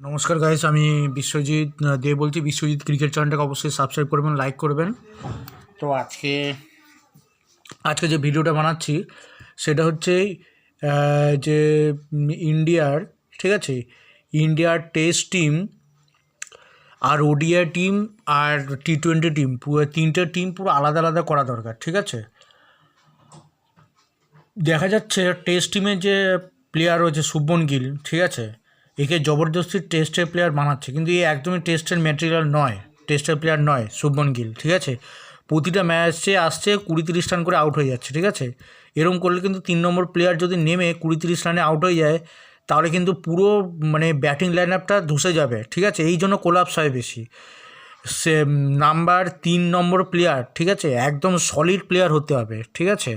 নমস্কার গাইস, আমি বিশ্বজিৎ দে বলছি। বিশ্বজিৎ ক্রিকেট চ্যানেলটাকে অবশ্যই সাবস্ক্রাইব করবেন, লাইক করবেন। তো আজকে আজকে যে ভিডিওটা বানাচ্ছি সেটা হচ্ছে যে ইন্ডিয়ার, ঠিক আছে, ইন্ডিয়ার টেস্ট টিম আর ওডিআই টিম আর টি-20 টিম, পুরো তিনটে টিম পুরো আলাদা আলাদা করা দরকার। ঠিক আছে, দেখা যাচ্ছে টেস্ট টিমে যে প্লেয়ার রয়েছে শুভমন গিল, ঠিক আছে, একে জবরদস্তি টেস্টের প্লেয়ার বানাচ্ছে, কিন্তু এ একদমই টেস্টের ম্যাটেরিয়াল নয়, টেস্টের প্লেয়ার নয় শুভমন গিল। ঠিক আছে, প্রতিটা ম্যাচে আসছে 20-30 রান করে আউট হয়ে যাচ্ছে। ঠিক আছে, এরকম করলে কিন্তু 3 নম্বর প্লেয়ার যদি নেমে 20-30 রানে আউট হয়ে যায়, তাহলে কিন্তু পুরো ব্যাটিং লাইন আপটা ধসে যাবে। ঠিক আছে, এই জন্য কোলাপস হয় বেশি। সে নাম্বার 3 নম্বর প্লেয়ার, ঠিক আছে, একদম সলিড প্লেয়ার হতে হবে। ঠিক আছে,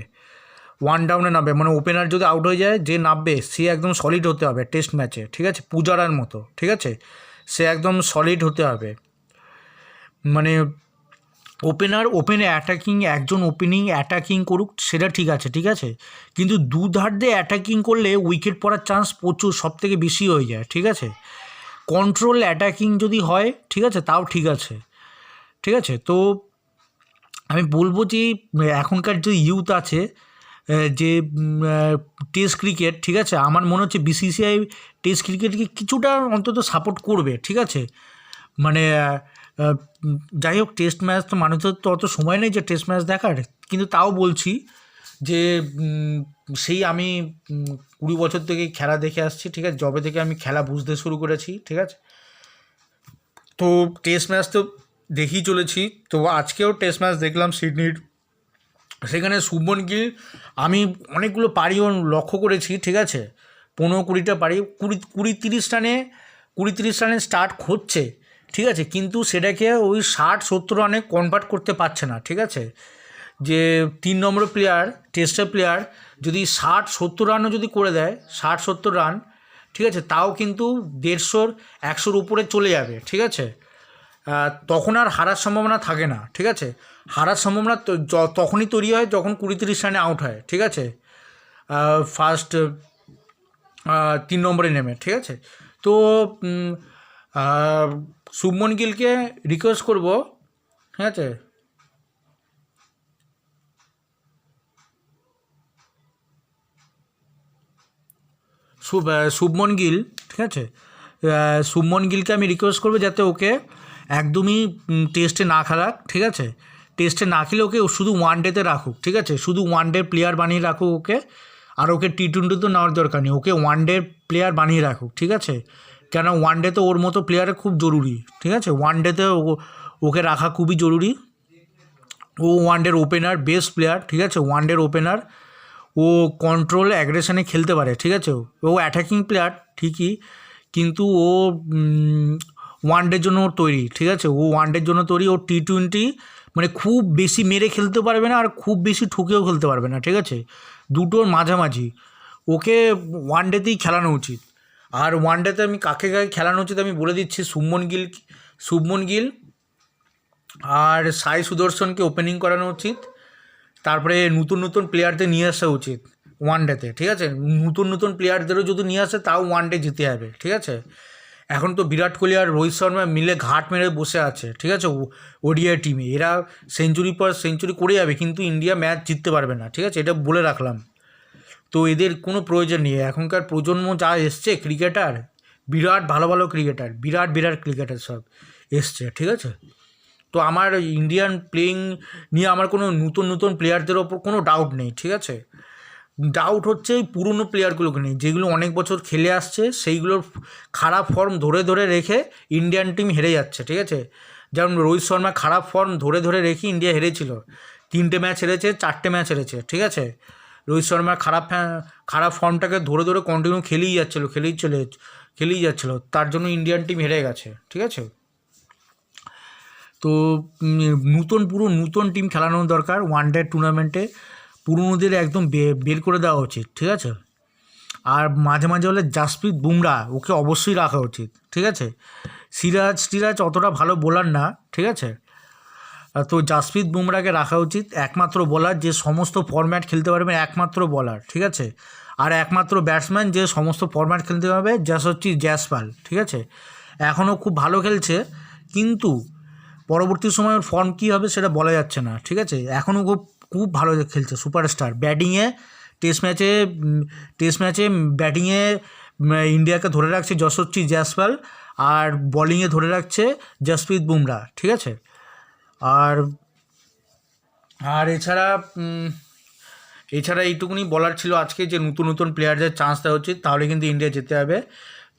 ওয়ান ডাউনে নামবে, ওপেনার যদি আউট হয়ে যায়, যে নামবে সে একদম সলিড হতে হবে টেস্ট ম্যাচে। ঠিক আছে, পূজারার মতো। ঠিক আছে, সে একদম সলিড হতে হবে। ওপেনে অ্যাটাকিং, একজন ওপেনিং অ্যাটাকিং করুক সেটা ঠিক আছে। ঠিক আছে, কিন্তু দুধার দিয়ে অ্যাটাকিং করলে উইকেট পড়ার চান্স প্রচুর, সব থেকে বেশি হয়ে যায়। ঠিক আছে, কন্ট্রোল অ্যাটাকিং যদি হয়, ঠিক আছে, তাও ঠিক আছে। ঠিক আছে, তো আমি বলবো যে এখনকার যে ইউথ আছে, যে টেস্ট ক্রিকেট, ঠিক আছে, আমার মনে হচ্ছে বিসিসিআই টেস্ট ক্রিকেটকে কিছুটা অন্তত সাপোর্ট করবে। ঠিক আছে, যাই হোক, টেস্ট ম্যাচ তো মানুষের তো অত সময় নেই যে টেস্ট ম্যাচ দেখার, কিন্তু তাও বলছি যে সেই আমি 20 বছর থেকে খেলা দেখে আসছি। ঠিক আছে, যবে থেকে আমি খেলা বুঝতে শুরু করেছি, ঠিক আছে, তো টেস্ট ম্যাচ তো দেখেই চলেছি। তো আজকেও টেস্ট ম্যাচ দেখলাম সিডনির, সেখানে শুভমন গিল, আমি অনেকগুলো পারিও লক্ষ্য করেছি। ঠিক আছে, 15-20টা পারি 20-30 রানে স্টার্ট হচ্ছে। ঠিক আছে, কিন্তু সেটাকে ওই 60-70 রানে কনভার্ট করতে পারছে না। ঠিক আছে, যে 3 নম্বর প্লেয়ার, টেস্টের প্লেয়ার যদি 60-70 রানও যদি করে দেয়, 60-70 রান, ঠিক আছে, তাও কিন্তু 150-100-র উপরে চলে যাবে। ঠিক আছে, তখন আর হারার সম্ভাবনা থাকে না। ঠিক আছে, হারার সম্ভাবনা তখনই তৈরি হয় যখন 20-30 রানে আউট হয়। ঠিক আছে, ফার্স্ট 3 নম্বরে নেমে। ঠিক আছে, তো শুভমন গিলকে রিকোয়েস্ট করব, ঠিক আছে, শুভমন গিল, ঠিক আছে, শুভমন গিলকে আমি রিকোয়েস্ট করবো যাতে ওকে একদমই টেস্টে না খেলাক। ঠিক আছে, টেস্টে না খেলে ওকে শুধু ওয়ানডেতে রাখুক। ঠিক আছে, শুধু ওয়ানডে প্লেয়ার বানিয়ে রাখুক ওকে, আর ওকে টি-20 তো নেওয়ার দরকার নেই, ওকে ওয়ানডে প্লেয়ার বানিয়ে রাখুক। ঠিক আছে, কেন ওয়ানডেতে ওর মতো প্লেয়ার খুব জরুরি। ঠিক আছে, ওয়ানডেতে ওকে রাখা খুবই জরুরি। ও ওয়ানডের ওপেনার, বেস্ট প্লেয়ার। ঠিক আছে, ওয়ানডের ওপেনার, ও কন্ট্রোল অ্যাগ্রেশনে খেলতে পারে। ঠিক আছে, ও অ্যাটাকিং প্লেয়ার ঠিকই, কিন্তু ও ওয়ানডের জন্য ওর তৈরি। ঠিক আছে, ও ওয়ানডের জন্য তৈরি। ও টি-20 খুব বেশি মেরে খেলতে পারবে না, আর খুব বেশি ঠুকেও খেলতে পারবে না। ঠিক আছে, দুটোর মাঝামাঝি ওকে ওয়ানডেতেই খেলানো উচিত। আর ওয়ানডেতে আমি কাকে কাকে খেলানো উচিত আমি বলে দিচ্ছি। শুভমন গিল আর সাই সুদর্শনকে ওপেনিং করানো উচিত। তারপরে নতুন প্লেয়ারদের নিয়ে আসা উচিত ওয়ানডেতে। ঠিক আছে, নতুন প্লেয়ারদেরও যদি নিয়ে আসে, তাও ওয়ানডে জিতে যাবে। ঠিক আছে, এখন তো বিরাট কোহলি আর রোহিত শর্মা মিলে ঘাট মেরে বসে আছে। ঠিক আছে, ওডিআই টিমে এরা সেঞ্চুরি পর সেঞ্চুরি করে যাবে, কিন্তু ইন্ডিয়া ম্যাচ জিততে পারবে না। ঠিক আছে, এটা বলে রাখলাম। তো এদের কোনো প্রয়োজন নেই। এখনকার প্রজন্ম যা এসছে ক্রিকেটার, বিরাট ভালো ক্রিকেটার, বিরাট ক্রিকেটার সব এসছে। ঠিক আছে, তো আমার ইন্ডিয়ান প্লেয়িং নিয়ে আমার কোনো নতুন প্লেয়ারদের ওপর কোনো ডাউট নেই। ঠিক আছে, ডাউট হচ্ছে এই পুরনো প্লেয়ারগুলোকে নিয়ে, যেগুলো অনেক বছর খেলে আসছে, সেইগুলোর খারাপ ফর্ম ধরে রেখে ইন্ডিয়ান টিম হেরে যাচ্ছে। ঠিক আছে, যেমন রোহিত শর্মা খারাপ ফর্ম ধরে রেখে ইন্ডিয়া হেরেছিল, 3টে ম্যাচ হেরেছে, 4টে ম্যাচ হেরেছে। ঠিক আছে, রোহিত শর্মার খারাপ ফর্মটাকে ধরে কন্টিনিউ খেলেই যাচ্ছিলো, তার জন্য ইন্ডিয়ান টিম হেরে গেছে। ঠিক আছে, তো পুরো নতুন টিম খেলানো দরকার ওয়ানডে টুর্নামেন্টে। পুরনোদের একদম বের করে দেওয়া উচিত। ঠিক আছে, আর মাঝে হলে জাসপ্রীত বুমরা, ওকে অবশ্যই রাখা উচিত। ঠিক আছে, সিরাজ অতটা ভালো বোলার না। ঠিক আছে, তো জাসপ্রীত বুমরাকে রাখা উচিত, একমাত্র বোলার যে সমস্ত ফরম্যাট খেলতে পারবে, একমাত্র বোলার। ঠিক আছে, আর একমাত্র ব্যাটসম্যান যে সমস্ত ফরম্যাট খেলতে পারবে, জয়পাল। ঠিক আছে, এখনও খুব ভালো খেলছে, কিন্তু পরবর্তী সময় ওর ফর্ম কী হবে সেটা বলা যাচ্ছে না, ঠিক আছে? এখনও খুব খুব ভালো খেলছে, সুপারস্টার। ব্যাটিংয়ে টেস্ট ম্যাচে ব্যাটিংয়ে ইন্ডিয়াকে ধরে রাখছে যশস্বী জয়সওয়াল, আর বলিংয়ে ধরে রাখছে জসপ্রীত বুমরা, ঠিক আছে? আর আর এছাড়া এইটুকুনি বলার ছিল আজকে, যে নতুন নতুন প্লেয়ারদের চান্স দেওয়া উচিত, তাহলে কিন্তু ইন্ডিয়া যেতে হবে।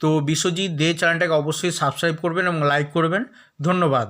তো বিশ্বজিৎ দে চ্যানেলটাকে অবশ্যই সাবস্ক্রাইব করবেন এবং লাইক করবেন। ধন্যবাদ।